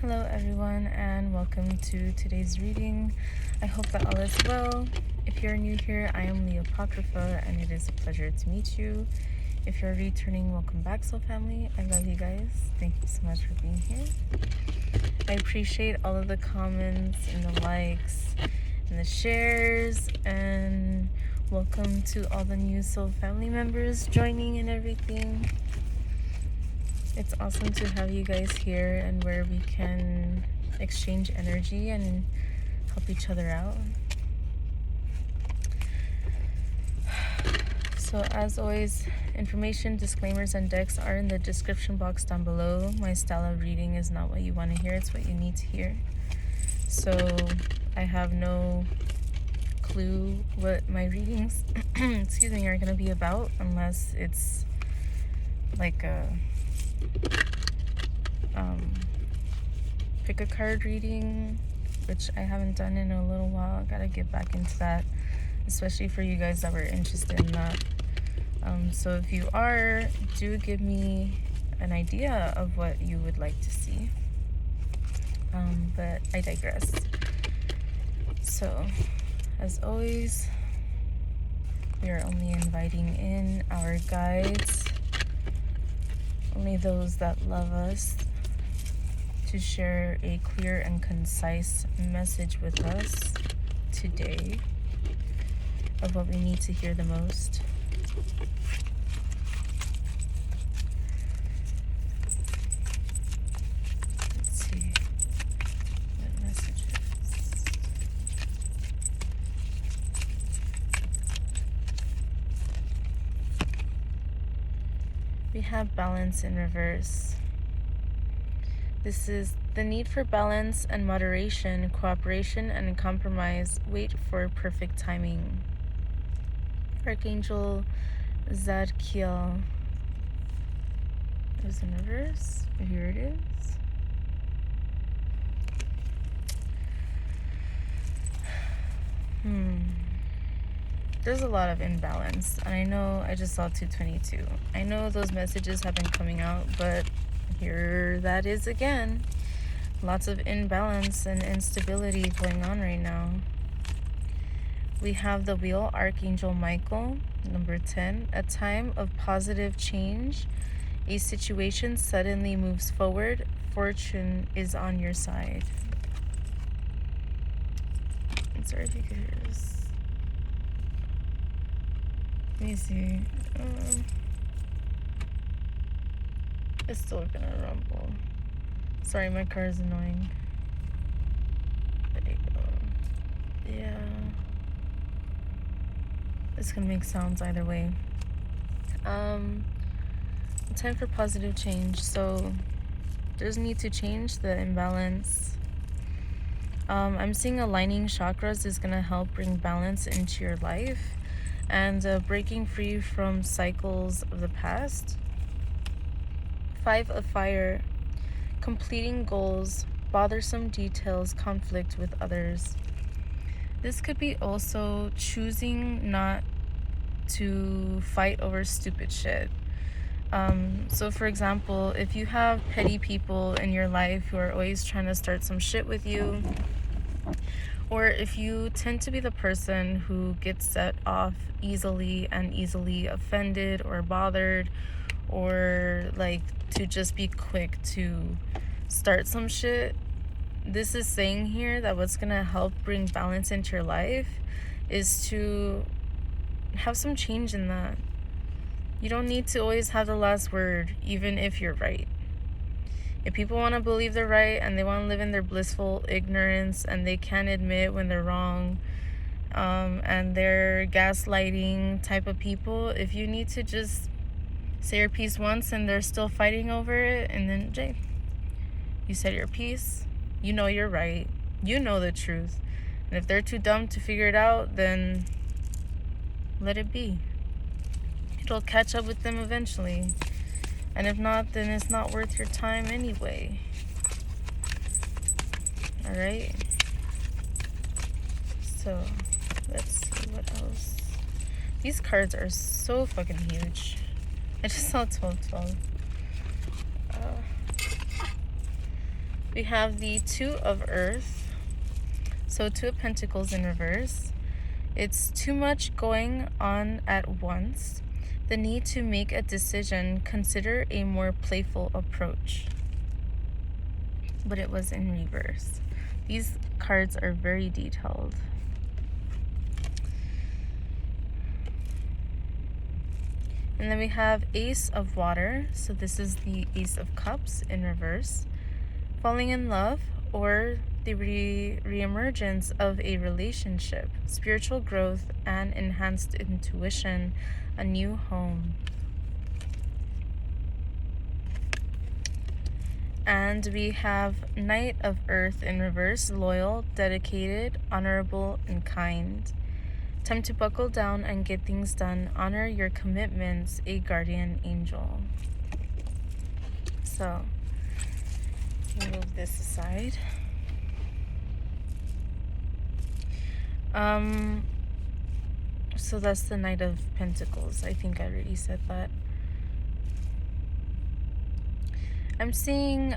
Hello everyone and welcome to today's reading. I hope that all is well. If you're new here, I am LeeApocrypha and it is a pleasure to meet you. If you're returning, welcome back, soul family. I love you guys. Thank you so much for being here. I appreciate all of the comments and the likes and the shares, and welcome to all the new soul family members joining and everything. It's awesome to have you guys here and where we can exchange energy and help each other out. So as always, information, disclaimers, and decks are in the description box down below. My style of reading is not what you want to hear, it's what you need to hear. So I have no clue what my readings excuse me, are going to be about unless it's like a pick a card reading, which I haven't done in a little while. I gotta get back into that, especially for you guys that were interested in that. So if you are, do give me an idea of what you would like to see. But I digress. So as always, we are only inviting in our guides, only those that love us, to share a clear and concise message with us today of what we need to hear the most. Let's see what messages. We have balance in reverse. This is the need for balance and moderation, cooperation and compromise. Wait for perfect timing. Archangel Zadkiel is in reverse. Here it is. There's a lot of imbalance, and I know I just saw 222. I know those messages have been coming out, but here that is again. Lots of imbalance and instability going on right now. We have the wheel, Archangel Michael, number 10. A time of positive change. A situation suddenly moves forward. Fortune is on your side. I'm sorry if you could hear this. Let me see. It's still gonna rumble. Sorry, my car is annoying. There you go. Yeah. It's gonna make sounds either way. Time for positive change. So there's need to change the imbalance. I'm seeing aligning chakras is gonna help bring balance into your life, and breaking free from cycles of the past. 5 of fire. Completing goals, bothersome details, conflict with others. This could be also choosing not to fight over stupid shit. So for example, if you have petty people in your life who are always trying to start some shit with you, or if you tend to be the person who gets set off easily and easily offended or bothered, or like to just be quick to start some shit, this is saying here that what's gonna help bring balance into your life is to have some change in that. You don't need to always have the last word, even if you're right. If people want to believe they're right and they want to live in their blissful ignorance and they can't admit when they're wrong, and they're gaslighting type of people, if you need to just say your piece once and they're still fighting over it, and then Jay, you said your piece, you know you're right, you know the truth, and if they're too dumb to figure it out, then let it be. It'll catch up with them eventually, and if not, then it's not worth your time anyway. All right, so let's see what else. These cards are so fucking huge. I just saw 1212. We have the Two of Earth. So Two of Pentacles in reverse. It's too much going on at once. The need to make a decision. Consider a more playful approach. But it was in reverse. These cards are very detailed. And then we have Ace of Water. So this is the Ace of Cups in reverse. Falling in love or the reemergence of a relationship, spiritual growth and enhanced intuition, a new home. And we have Knight of Earth in reverse, loyal, dedicated, honorable, and kind. Time to buckle down and get things done. Honor your commitments, a guardian angel. So, move this aside. So that's the Knight of Pentacles. I think I already said that. I'm seeing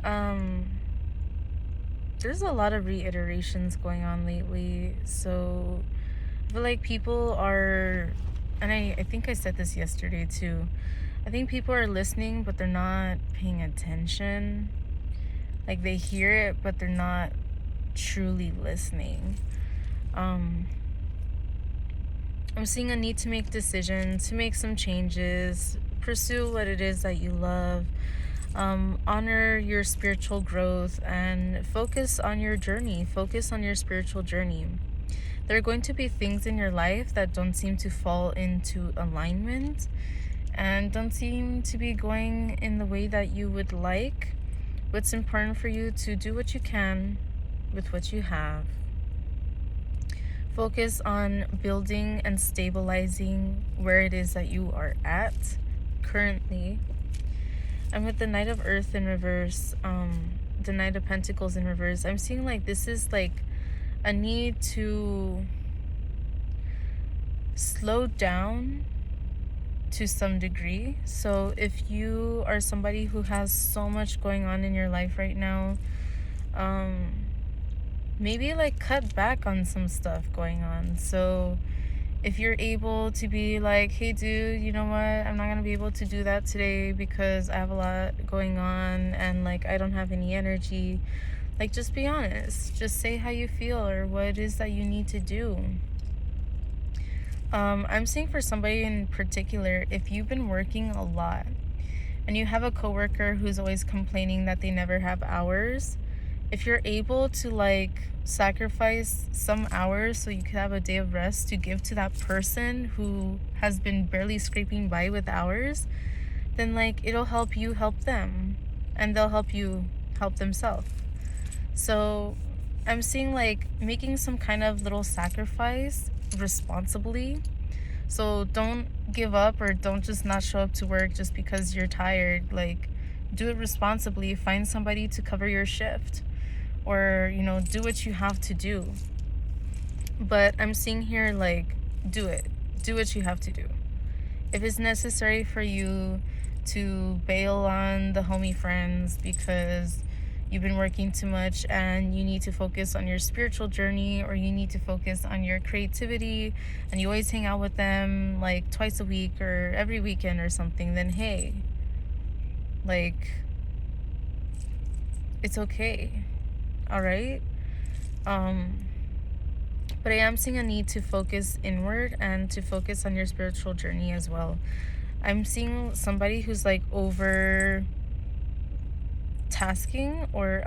there's a lot of reiterations going on lately. So I feel like people are, and I think I said this yesterday too, I think people are listening but they're not paying attention. Like they hear it but they're not truly listening. I'm seeing a need to make decisions, to make some changes, pursue what it is that you love, honor your spiritual growth, and focus on your journey. Focus on your spiritual journey. There are going to be things in your life that don't seem to fall into alignment and don't seem to be going in the way that you would like. What's important for you to do what you can with what you have. Focus on building and stabilizing where it is that you are at currently. And with the Knight of Earth in reverse, the Knight of Pentacles in reverse, I'm seeing like this is like a need to slow down to some degree. So if you are somebody who has so much going on in your life right now, maybe like cut back on some stuff going on. So if you're able to be like, hey dude, you know what, I'm not gonna be able to do that today because I have a lot going on and like I don't have any energy, like just be honest, just say how you feel or what it is that you need to do. I'm seeing for somebody in particular, if you've been working a lot and you have a coworker who's always complaining that they never have hours, if you're able to like sacrifice some hours so you could have a day of rest to give to that person who has been barely scraping by with hours, then like it'll help you help them and they'll help you help themselves. So I'm seeing like making some kind of little sacrifice responsibly. So don't give up or don't just not show up to work just because you're tired. Like do it responsibly. Find somebody to cover your shift. Or, you know, do what you have to do. But I'm seeing here, like, do it. Do what you have to do. If it's necessary for you to bail on the homie friends because you've been working too much and you need to focus on your spiritual journey, or you need to focus on your creativity and you always hang out with them like twice a week or every weekend or something, then hey, like, it's okay. All right. But I am seeing a need to focus inward and to focus on your spiritual journey as well. I'm seeing somebody who's like over tasking or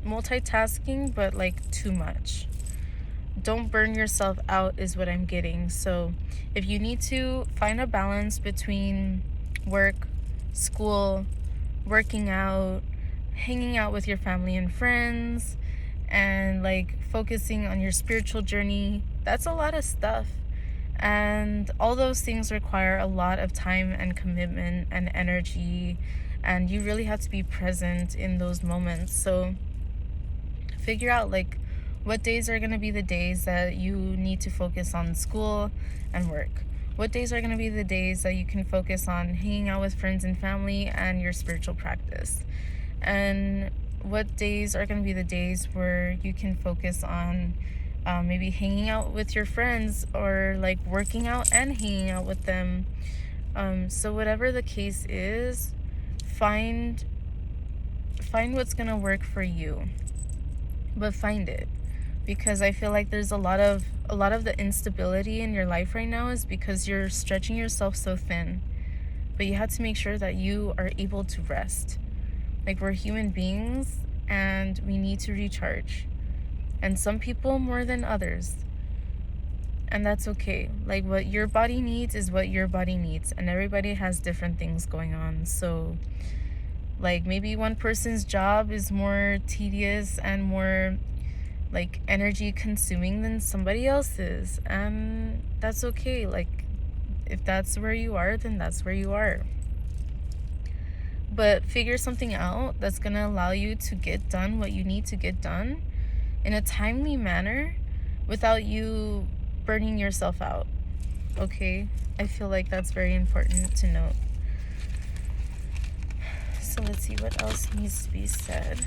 multitasking, but like too much. Don't burn yourself out is what I'm getting. So if you need to find a balance between work, school, working out, hanging out with your family and friends, and like focusing on your spiritual journey, that's a lot of stuff, and all those things require a lot of time and commitment and energy, and you really have to be present in those moments. So figure out like what days are going to be the days that you need to focus on school and work. What days are going to be the days that you can focus on hanging out with friends and family and your spiritual practice. And what days are going to be the days where you can focus on maybe hanging out with your friends, or like working out and hanging out with them. So whatever the case is, find what's going to work for you, but find it. Because I feel like there's a lot of the instability in your life right now is because you're stretching yourself so thin. But you have to make sure that you are able to rest. Like, we're human beings and we need to recharge. And some people more than others. And that's okay. Like, what your body needs is what your body needs. And everybody has different things going on. So, like, maybe one person's job is more tedious and more, like, energy consuming than somebody else's. And that's okay. Like, if that's where you are, then that's where you are. But figure something out that's going to allow you to get done what you need to get done in a timely manner without you burning yourself out. Okay? I feel like that's very important to note. So let's see what else needs to be said.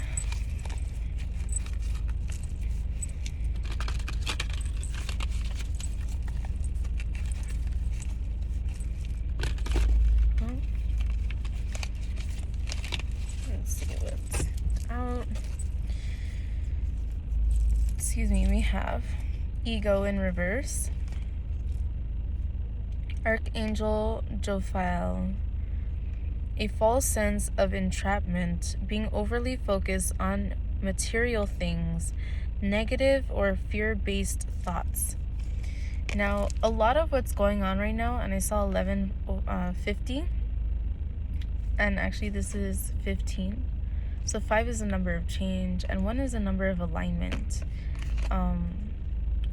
Let's see what's out. Excuse me, we have ego in reverse, Archangel Jophiel, a false sense of entrapment, being overly focused on material things, negative or fear-based thoughts. Now, a lot of what's going on right now, and I saw 1150, and actually this is 15. So 5 is a number of change, and 1 is a number of alignment.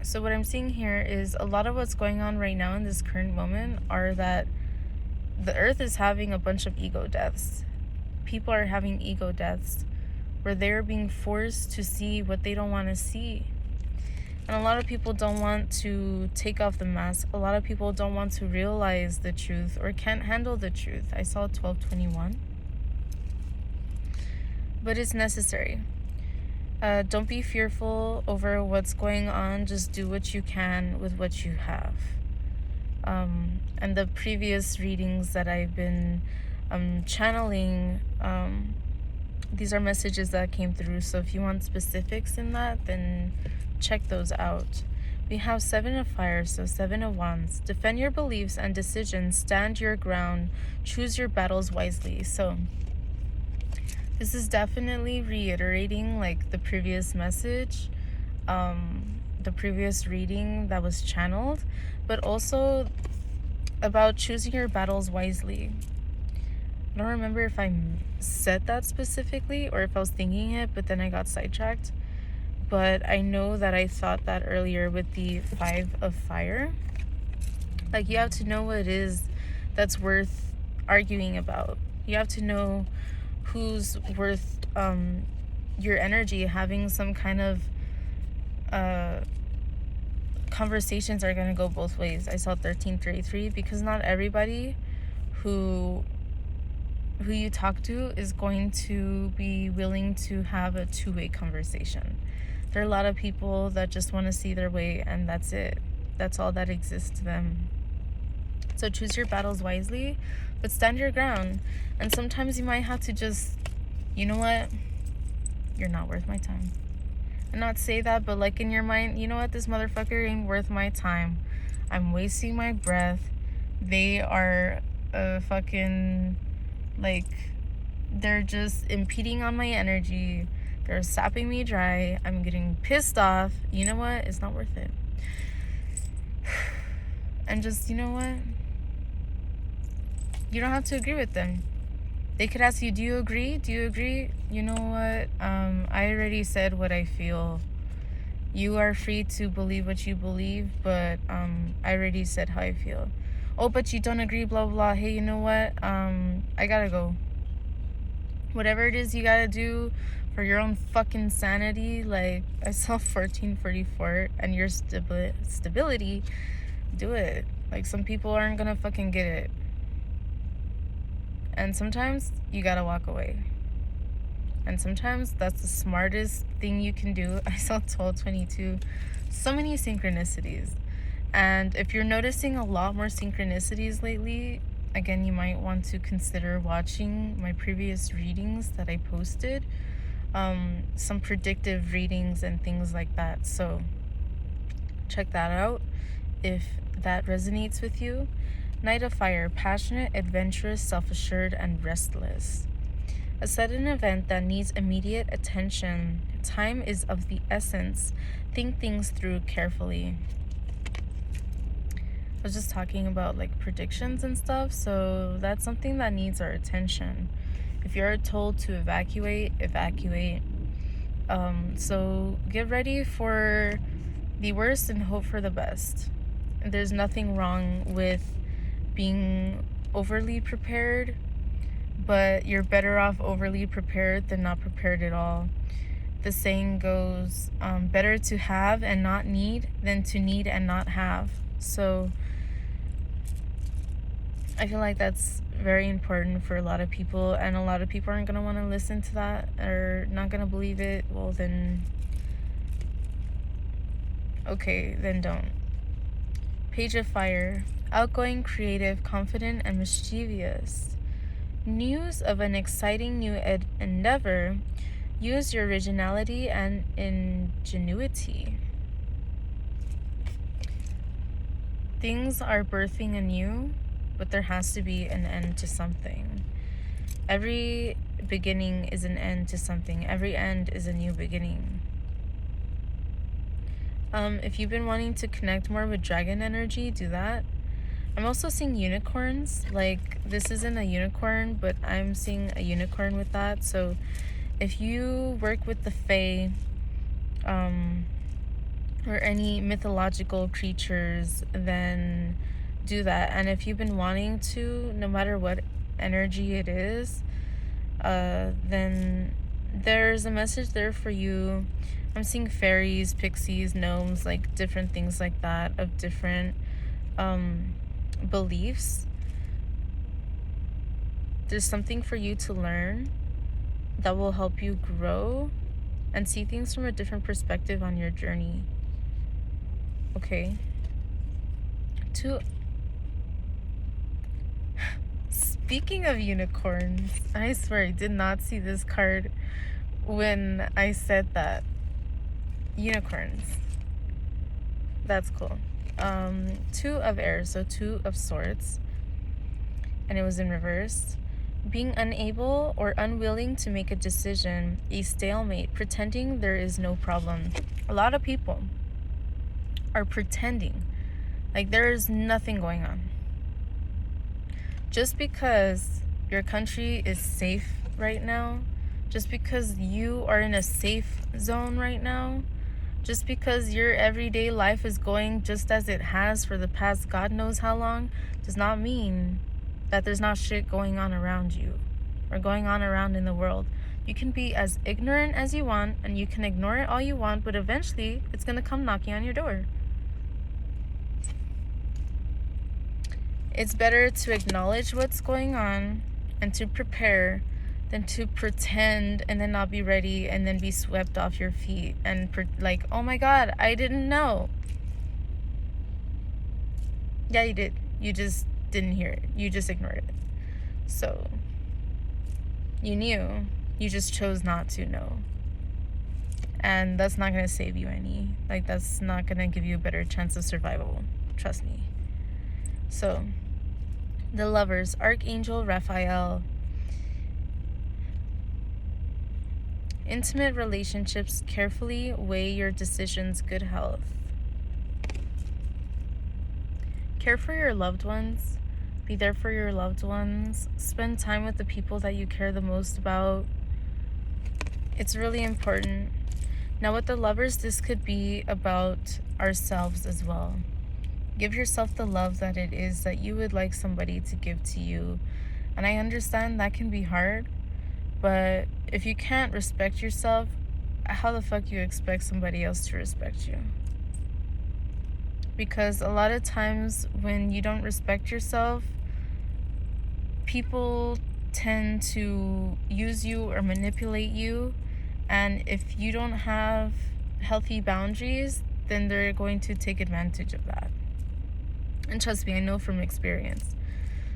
So what I'm seeing here is a lot of what's going on right now in this current moment are that the earth is having a bunch of ego deaths. People are having ego deaths where they're being forced to see what they don't want to see. And a lot of people don't want to take off the mask. A lot of people don't want to realize the truth or can't handle the truth. I saw 1221. But it's necessary. Don't be fearful over what's going on. Just do what you can with what you have. And the previous readings that I've been channeling, these are messages that came through. So if you want specifics in that, then check those out. We have 7 of fire, so 7 of wands. Defend your beliefs and decisions. Stand your ground. Choose your battles wisely. So this is definitely reiterating like the previous message, the previous reading that was channeled, but also about choosing your battles wisely. I don't remember if I said that specifically or if I was thinking it, but then I got sidetracked. But I know that I thought that earlier with the 5 of fire. Like, you have to know what it is that's worth arguing about. You have to know who's worth your energy. Having some kind of conversations are going to go both ways. I saw 1333 because not everybody who you talk to is going to be willing to have a two-way conversation. There are a lot of people that just want to see their way, and that's it. That's all that exists to them. So choose your battles wisely, but stand your ground. And sometimes you might have to just, you know what? You're not worth my time. And not say that, but like in your mind, you know what? This motherfucker ain't worth my time. I'm wasting my breath. They are fucking, like, they're just impeding on my energy. They're sapping me dry. I'm getting pissed off. You know what? It's not worth it. And just, you know what? You don't have to agree with them. They could ask you, do you agree? Do you agree? You know what? I already said what I feel. You are free to believe what you believe, but I already said how I feel. Oh, but you don't agree, blah, blah, blah. Hey, you know what? I gotta go. Whatever it is you gotta do for your own fucking sanity. Like, I saw 1444 and your stability, do it. Like, some people aren't gonna fucking get it. And sometimes you gotta walk away. And sometimes that's the smartest thing you can do. I saw 1222. So many synchronicities. And if you're noticing a lot more synchronicities lately, again, you might want to consider watching my previous readings that I posted. Some predictive readings and things like that. So check that out if that resonates with you. Knight of Fire, passionate, adventurous, self-assured, and restless. A sudden event that needs immediate attention. Time is of the essence. Think things through carefully. I was just talking about like predictions and stuff, so that's something that needs our attention. If you're told to evacuate, evacuate. So get ready for the worst and hope for the best. There's nothing wrong with being overly prepared, but you're better off overly prepared than not prepared at all. The saying goes, better to have and not need than to need and not have. So I feel like that's very important for a lot of people, and a lot of people aren't going to want to listen to that or not going to believe it. Well, then, okay, then don't. Page of Fire, outgoing, creative, confident, and mischievous. News of an exciting new endeavor. Use your originality and ingenuity. Things are birthing anew, but there has to be an end to something. Every beginning is an end to something. Every end is a new beginning. If you've been wanting to connect more with dragon energy, do that. I'm also seeing unicorns. Like, this isn't a unicorn, but I'm seeing a unicorn with that. So if you work with the Fae, or any mythological creatures, then do that. And if you've been wanting to, no matter what energy it is, then there's a message there for you. I'm seeing fairies, pixies, gnomes, like different things like that, of different beliefs. There's something for you to learn that will help you grow and see things from a different perspective on your journey. Okay. Speaking of unicorns, I swear I did not see this card when I said that. Unicorns. That's cool. Two of Air, so Two of Swords. And it was in reverse. Being unable or unwilling to make a decision, a stalemate, pretending there is no problem. A lot of people are pretending like there is nothing going on. Just because your country is safe right now, just because you are in a safe zone right now, just because your everyday life is going just as it has for the past God knows how long, does not mean that there's not shit going on around you or going on around in the world. You can be as ignorant as you want and you can ignore it all you want, but eventually it's going to come knocking on your door. It's better to acknowledge what's going on and to prepare than to pretend and then not be ready and then be swept off your feet and like, oh my God, I didn't know. Yeah, you did. You just didn't hear it. You just ignored it. So you knew. You just chose not to know. And that's not going to save you any. Like, that's not going to give you a better chance of survival. Trust me. So, the Lovers, Archangel Raphael. Intimate relationships, carefully weigh your decisions, good health. Care for your loved ones. Be there for your loved ones. Spend time with the people that you care the most about. It's really important. Now with the Lovers, this could be about ourselves as well. Give yourself the love that it is that you would like somebody to give to you. And I understand that can be hard, but if you can't respect yourself, how the fuck you expect somebody else to respect you? Because a lot of times when you don't respect yourself, people tend to use you or manipulate you. And if you don't have healthy boundaries, then they're going to take advantage of that. And trust me, I know from experience.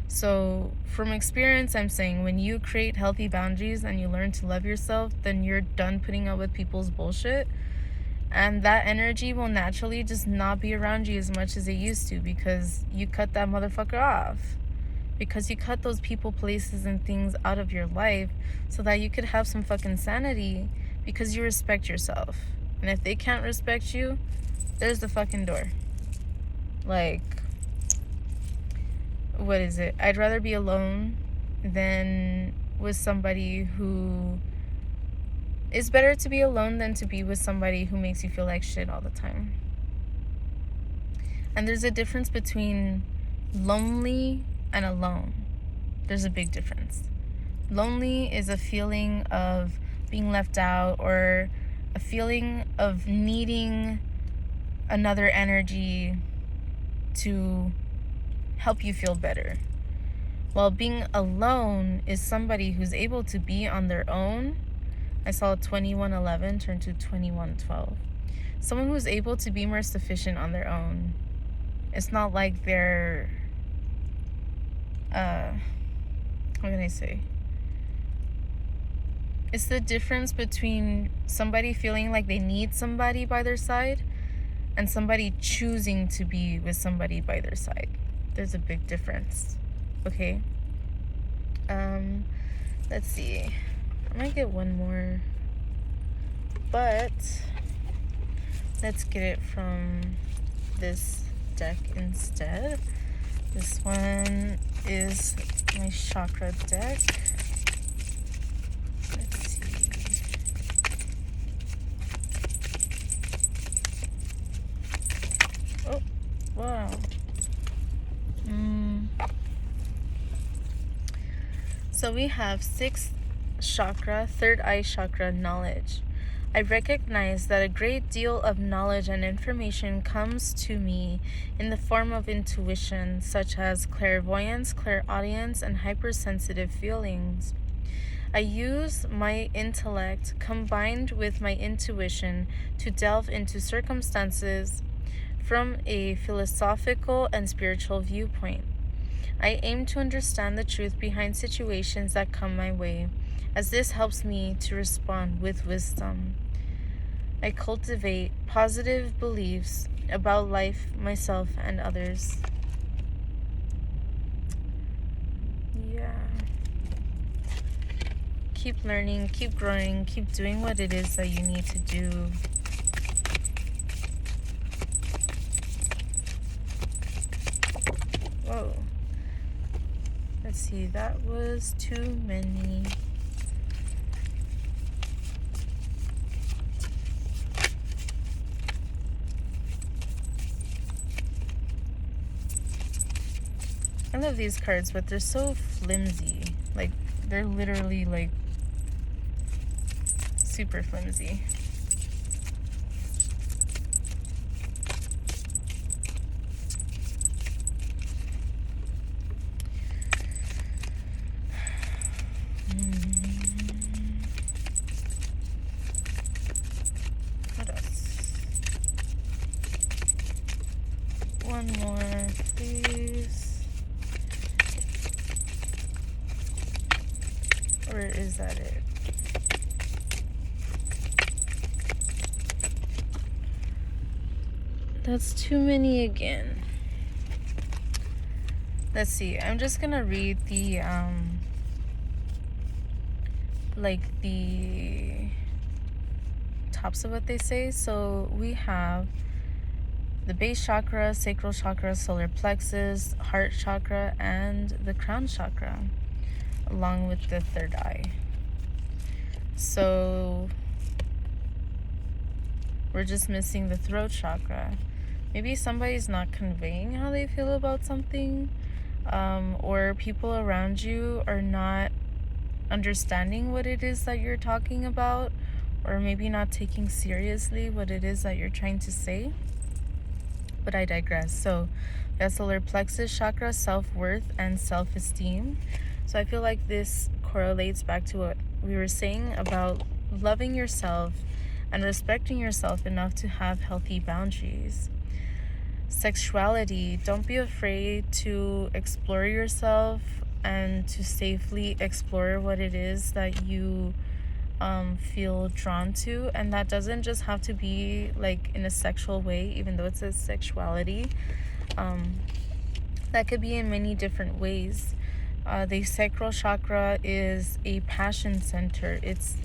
So from experience, I'm saying when you create healthy boundaries and you learn to love yourself, then you're done putting up with people's bullshit. And that energy will naturally just not be around you as much as it used to, because you cut that motherfucker off. Because you cut those people, places, and things out of your life so that you could have some fucking sanity, because you respect yourself. And if they can't respect you, there's the fucking door. Like, what is it? I'd rather be alone than with somebody who... It's better to be alone than to be with somebody who makes you feel like shit all the time. And there's a difference between lonely and alone. There's a big difference. Lonely is a feeling of being left out, or a feeling of needing another energy to help you feel better. While being alone is somebody who's able to be on their own. I saw 2111 turn to 2112. Someone who's able to be more sufficient on their own. It's not like they're, what can I say? It's the difference between somebody feeling like they need somebody by their side and somebody choosing to be with somebody by their side. There's a big difference. Okay? Let's see. I might get one more, but let's get it from this deck instead. This one is my chakra deck. Let's see. Oh, wow. So we have 6th chakra, third eye chakra, knowledge. I recognize that a great deal of knowledge and information comes to me in the form of intuition, such as clairvoyance, clairaudience, and hypersensitive feelings. I use my intellect combined with my intuition to delve into circumstances from a philosophical and spiritual viewpoint. I aim to understand the truth behind situations that come my way, as this helps me to respond with wisdom. I cultivate positive beliefs about life, myself, and others. Yeah. Keep learning, keep growing, keep doing what it is that you need to do. Whoa. Let's see, that was too many. I love these cards, but they're so flimsy. Like, they're literally, like, super flimsy. What else? One more, please. Or is that it? That's too many again. Let's see. I'm just gonna read the like the tops of what they say. So we have the base chakra, sacral chakra, solar plexus, heart chakra, and the crown chakra, along with the third eye. So we're just missing the throat chakra. Maybe somebody's not conveying how they feel about something, or people around you are not understanding what it is that you're talking about, or maybe not taking seriously what it is that you're trying to say. But I digress. So that's solar plexus chakra, self-worth and self-esteem. So I feel like this correlates back to what we were saying about loving yourself and respecting yourself enough to have healthy boundaries. Sexuality, don't be afraid to explore yourself and to safely explore what it is that you feel drawn to. And that doesn't just have to be like in a sexual way, even though it says sexuality. That could be in many different ways. The sacral chakra is a passion center. It's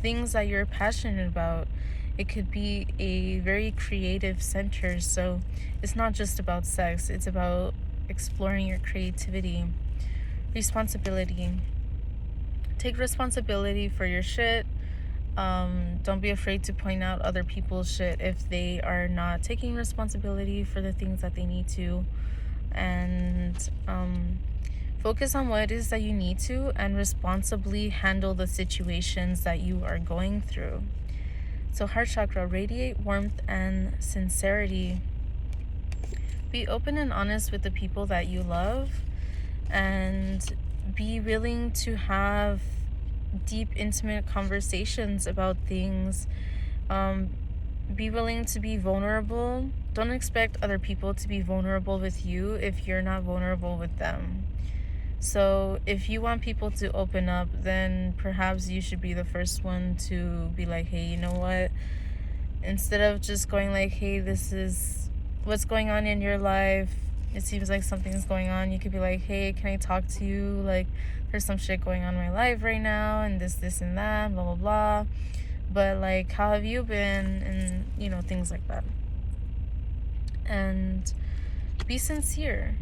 things that you're passionate about. It could be a very creative center. So it's not just about sex. It's about exploring your creativity. Responsibility. Take responsibility for your shit. Don't be afraid to point out other people's shit if they are not taking responsibility for the things that they need to. And focus on what it is that you need to and responsibly handle the situations that you are going through. So heart chakra, radiate warmth and sincerity. Be open and honest with the people that you love, and be willing to have deep, intimate conversations about things. Be willing to be vulnerable. Don't expect other people to be vulnerable with you if you're not vulnerable with them. So if you want people to open up, then perhaps you should be the first one to be like, hey, you know what? Instead of just going like, hey, this is what's going on in your life. It seems like something's going on. You could be like, hey, can I talk to you? Like, there's some shit going on in my life right now, and this, and that, blah, blah, blah. But, like, how have you been? And, you know, things like that. And be sincere.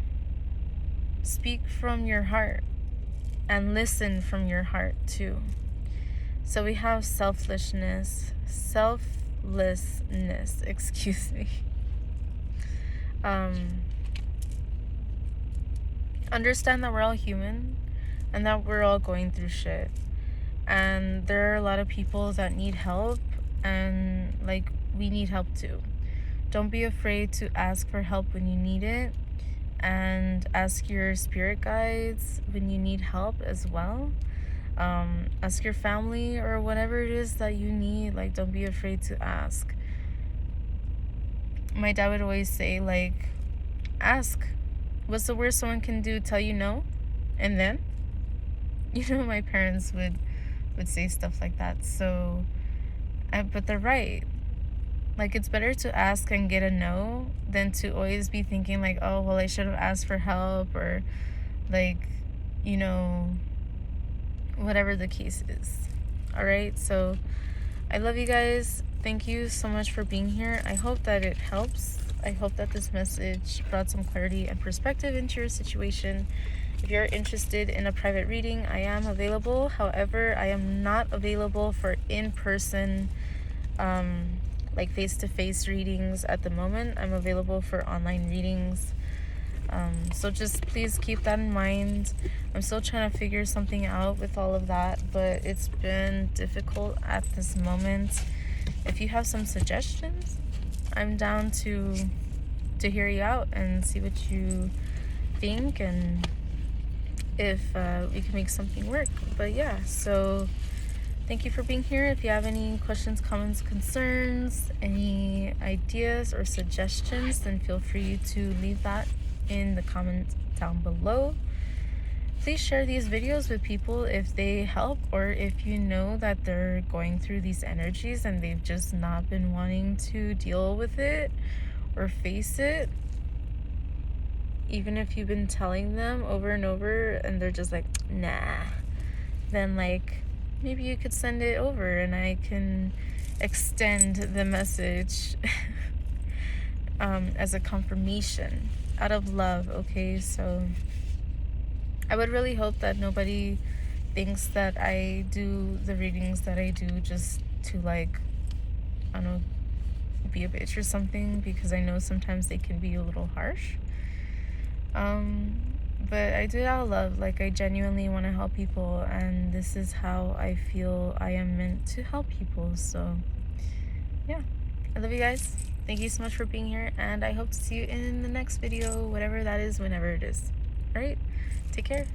Speak from your heart. And listen from your heart, too. So we have selflessness, excuse me. Understand that we're all human and that we're all going through shit. And there are a lot of people that need help, and like we need help too. Don't be afraid to ask for help when you need it, and ask your spirit guides when you need help as well. Ask your family or whatever it is that you need. Like, don't be afraid to ask. My dad would always say, like, ask. What's the worst someone can do? Tell you no? And then? You know, my parents would say stuff like that. So, but they're right. Like, it's better to ask and get a no than to always be thinking like, oh, well, I should have asked for help, or like, you know, whatever the case is. All right. So I love you guys. Thank you so much for being here. I hope that it helps. I hope that this message brought some clarity and perspective into your situation. If you're interested in a private reading, I am available. However, I am not available for in-person, like face-to-face readings at the moment. I'm available for online readings. So just please keep that in mind. I'm still trying to figure something out with all of that, but it's been difficult at this moment. If you have some suggestions, I'm down to hear you out and see what you think, and if we can make something work. But yeah, so thank you for being here. If you have any questions, comments, concerns, any ideas or suggestions, then feel free to leave that in the comments down below. Please share these videos with people if they help, or if you know that they're going through these energies and they've just not been wanting to deal with it or face it. Even if you've been telling them over and over and they're just like, nah, then like maybe you could send it over and I can extend the message as a confirmation out of love. Okay, so I would really hope that nobody thinks that I do the readings that I do just to, like, I don't know, be a bitch or something, because I know sometimes they can be a little harsh. But I do it out of love. Like, I genuinely want to help people, and this is how I feel I am meant to help people. So yeah, I love you guys. Thank you so much for being here, and I hope to see you in the next video, whatever that is, whenever it is. All right, take care.